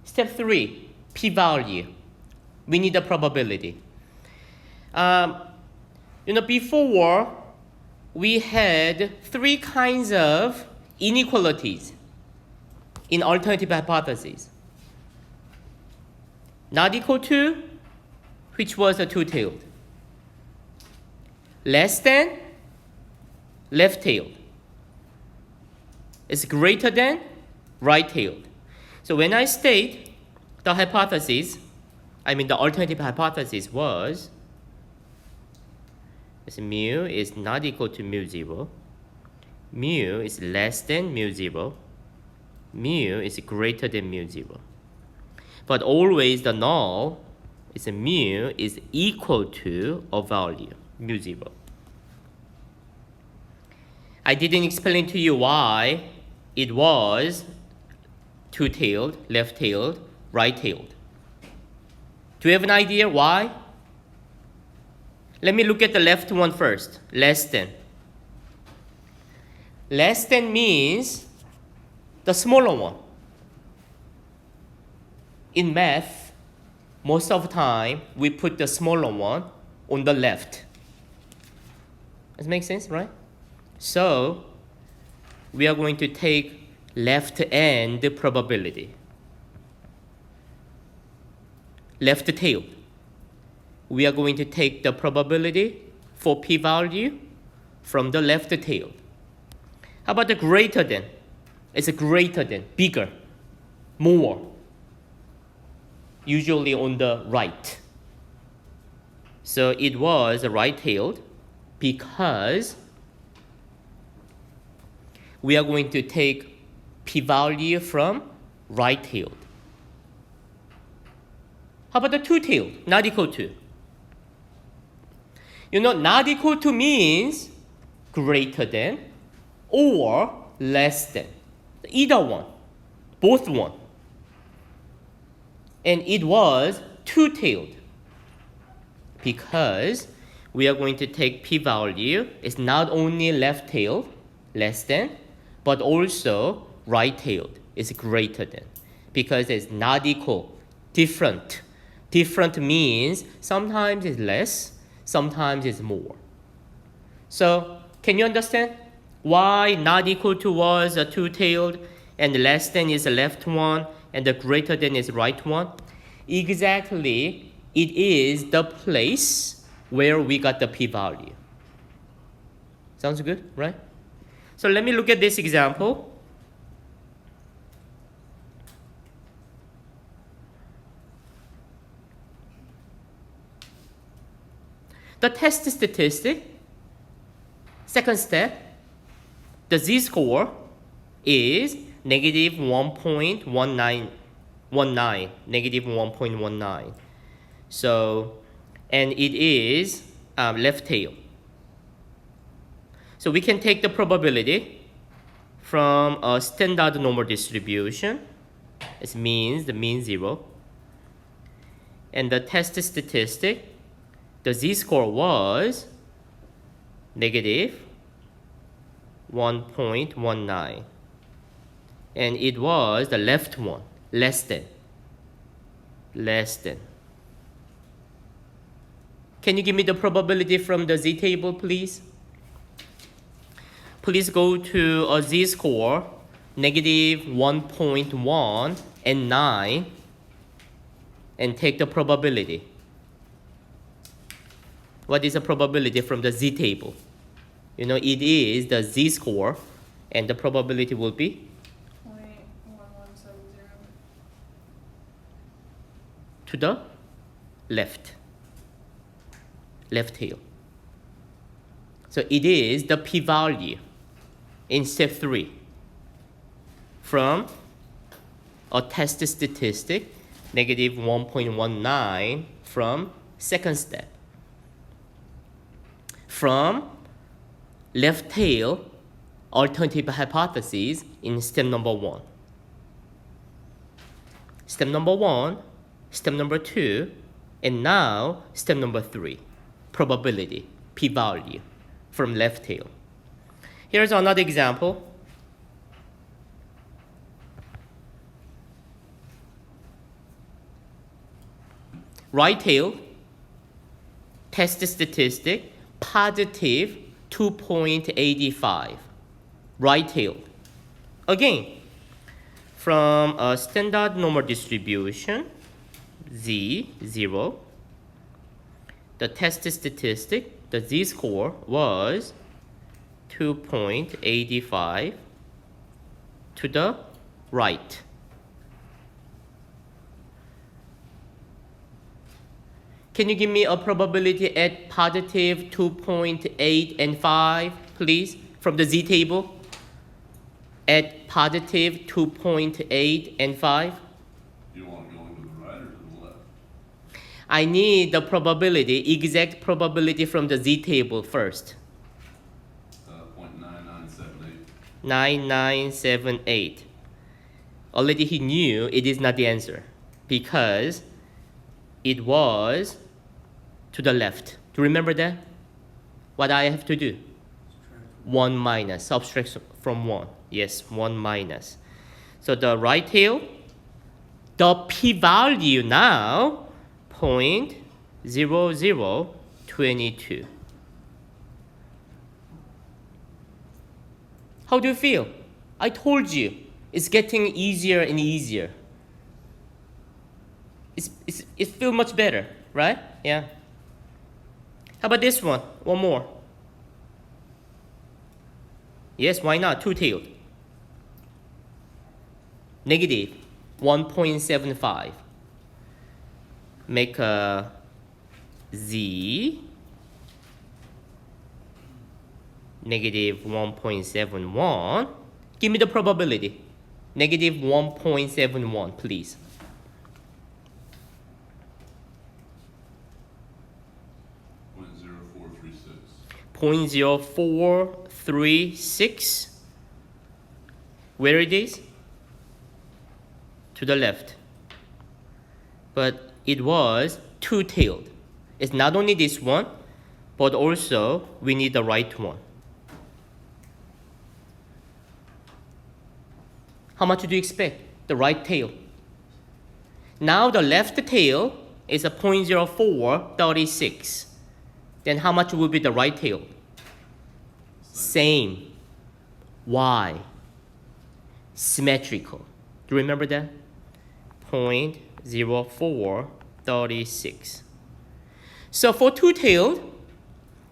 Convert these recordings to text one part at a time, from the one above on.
Step 3, p-value. We need the probability. Before we had 3 kinds of inequalities in alternative hypotheses. Not equal to, which was a two-tailed. Less than, left-tailed. Is greater than, right-tailed. So when I state the hypothesis, the alternative hypothesis was mu is not equal to mu 0, mu is less than mu 0, mu is greater than mu 0. But always the null is mu is equal to a value, mu 0. I didn't explain to you why it was two-tailed, left-tailed, right-tailed. Do you have an idea why? Let me look at the left one first, less than. Less than means the smaller one. In math, most of the time, we put the smaller one on the left. Does that make sense, right? So, we are going to take left and probability. Left tail. We are going to take the probability for p-value from the left tail. How about the greater than? It's a greater than, bigger, more. Usually on the right. So it was right-tailed because we are going to take p-value from right-tailed. How about the two-tailed, not equal to? Not equal to means greater than or less than. Either one, both one. And it was two-tailed because we are going to take p-value. It's not only left-tailed, less than, but also right-tailed is greater than, because it's not equal, different. Different means sometimes it's less, sometimes it's more. So can you understand why not equal to was a two-tailed and less than is the left one and the greater than is right one? Exactly, it is the place where we got the p-value. Sounds good, right? So let me look at this example. The test statistic, second step, the z-score is negative 1.19, negative 1.19. So, and it is left tail. So we can take the probability from a standard normal distribution. It means the mean 0. And the test statistic, the z-score was negative 1.19. And it was the left one, less than. Less than. Can you give me the probability from the z-table, please? Please go to a z-score, negative 1.1 and 9, and take the probability. What is the probability from the z-table? It is the z-score, and the probability will be 0.1170. To the left. Left tail. So it is the p-value in step 3 from a test statistic, negative 1.19 from second step. From left tail alternative hypothesis in step number 1. Step number 1, step number 2, and now step number 3, probability, p-value from left tail. Here's another example. right tail, test statistic, positive 2.85, right tail. Again, from a standard normal distribution, Z, 0, the test statistic, the Z-score was 2.85 to the right. Can you give me a probability at positive 2.8 and 5, please, from the Z table? At positive 2.8 and 5? You want going to the right or to the left? I need the probability, exact probability from the Z table first. 0.9978. 9978. Already he knew it is not the answer because it was to the left. Do you remember that? What I have to do? 1 minus, subtract from 1. Yes, 1 minus. So the right tail, the p-value now, 0.0022. How do you feel? I told you, it's getting easier and easier. It feels much better, right? Yeah. How about this one? One more. Yes, why not? Two-tailed. Negative 1.75. Make a Z. Negative 1.71. Give me the probability. Negative 1.71, please. 0.0436. Where it is? To the left. But it was two-tailed. It's not only this one, but also we need the right one. How much do you expect? The right tail. Now the left tail is a 0.0436. Then how much will be the right tail? Same. Why? Symmetrical. Do you remember that? 0.0436. So for two-tailed,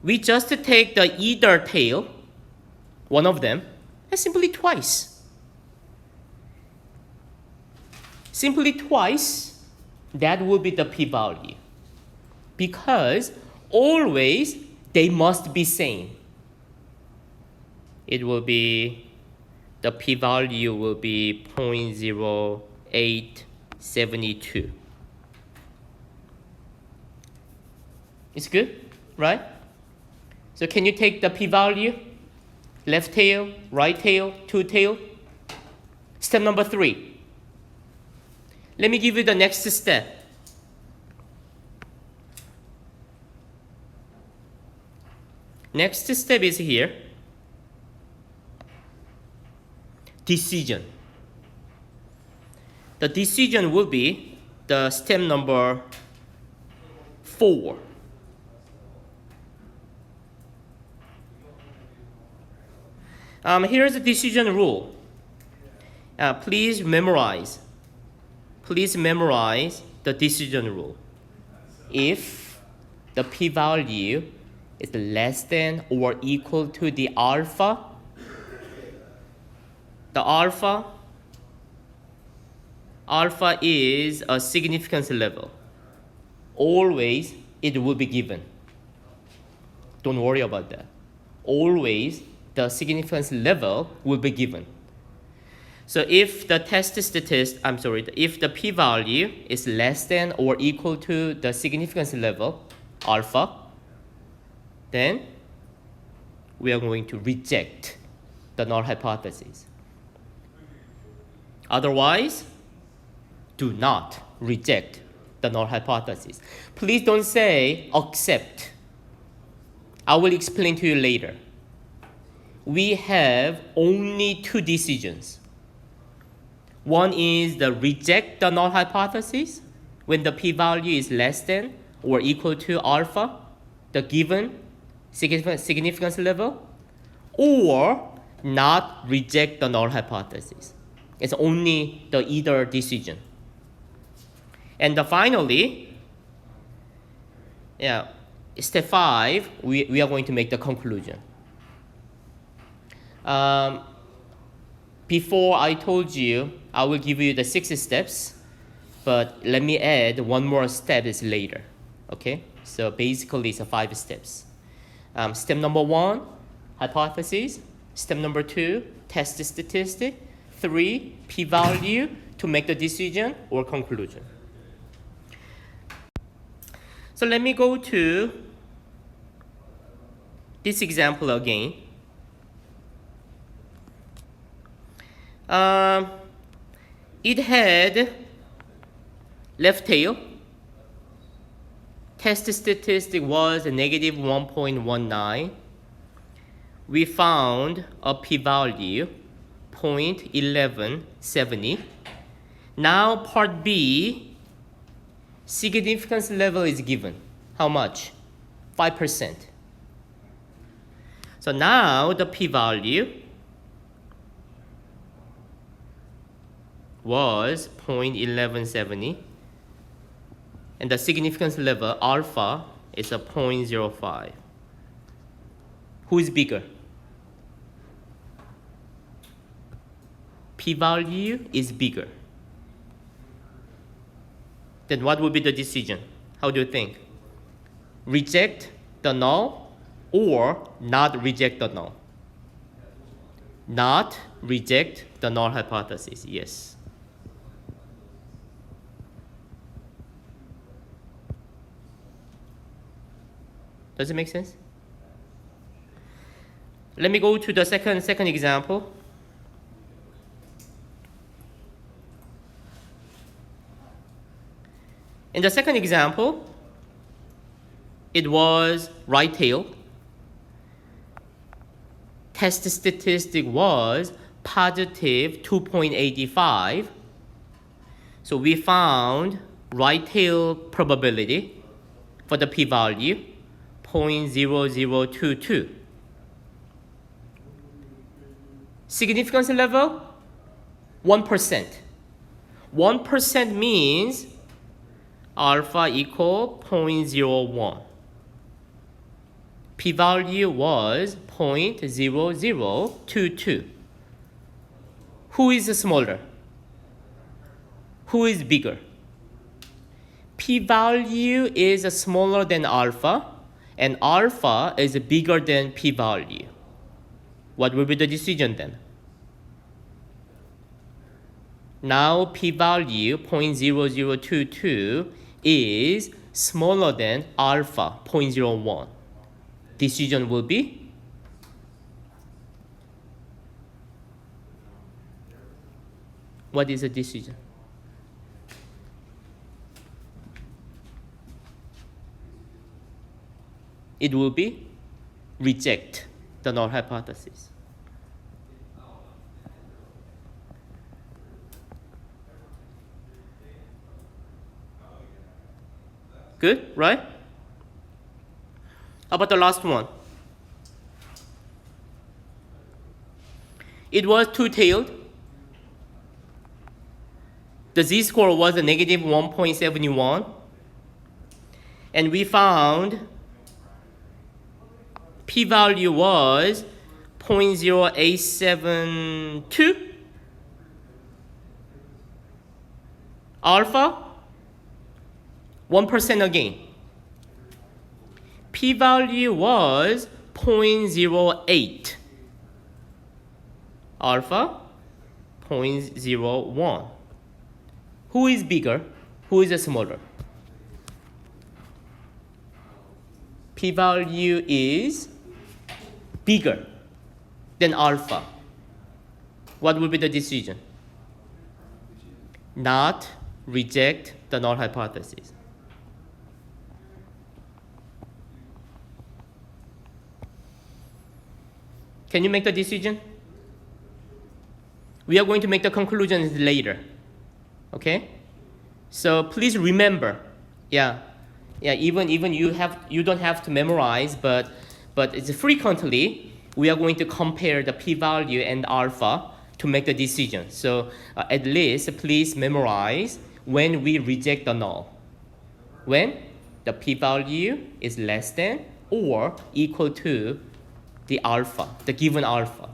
we just take the either tail, one of them, and simply twice. Simply twice, that will be the p-value. Because always they must be same. It will be, the p-value will be 0.0872. It's good, right? So can you take the p-value? Left tail, right tail, two tail? Step number 3. Let me give you the next step. Next step is here. Decision. The decision will be the step number 4. Here's the decision rule. Please memorize. Please memorize the decision rule. If the p-value is less than or equal to the alpha, the alpha is a significance level. Always it will be given. Don't worry about that. Always the significance level will be given. So if the if the p-value is less than or equal to the significance level, alpha, then we are going to reject the null hypothesis. Otherwise, do not reject the null hypothesis. Please don't say accept. I will explain to you later. We have only 2 decisions. One is the reject the null hypothesis. when the p-value is less than or equal to alpha, the given significance level, or not reject the null hypothesis. It's only the either decision. And finally, step 5, we are going to make the conclusion. Before I told you, I will give you the 6 steps, but let me add one more step is later. Okay, so basically it's 5 steps. Step number 1, hypothesis. Step number 2, test statistic. 3, p-value to make the decision or conclusion. So let me go to this example again. It had left tail. Test statistic was negative 1.19. We found a p-value 0.1170. Now part B, significance level is given. How much? 5%. So now the p-value was 0.1170, and the significance level alpha is a 0.05. Who is bigger? P-value is bigger. Then what would be the decision? How do you think? Reject the null or not reject the null? Not reject the null hypothesis, yes. Does it make sense? Let me go to the second example. In the second example, it was right tail. Test statistic was positive 2.85. So we found right tail probability for the p-value 0.0022. Significance level 1%. 1% means alpha equal 0.01. P-value was 0.0022. Who is smaller? Who is bigger? P-value is smaller than alpha, and alpha is bigger than p-value. What will be the decision then? Now p-value 0.0022 is smaller than alpha 0.01. Decision will be what is the decision? It will be reject the null hypothesis. Good, right? How about the last one? It was two-tailed. The z-score was a negative 1.71. And we found p-value was 0.0872. Alpha, 1% again. P-value was 0.08. Alpha, 0.01. Who is bigger? Who is smaller? P-value is bigger than alpha. What will be the decision? Not reject the null hypothesis. Can you make the decision? We are going to make the conclusions later. Okay? So please remember, yeah, even you don't have to memorize, but it's frequently we are going to compare the p-value and alpha to make the decision. So at least please memorize when we reject the null. When the p-value is less than or equal to the alpha, the given alpha.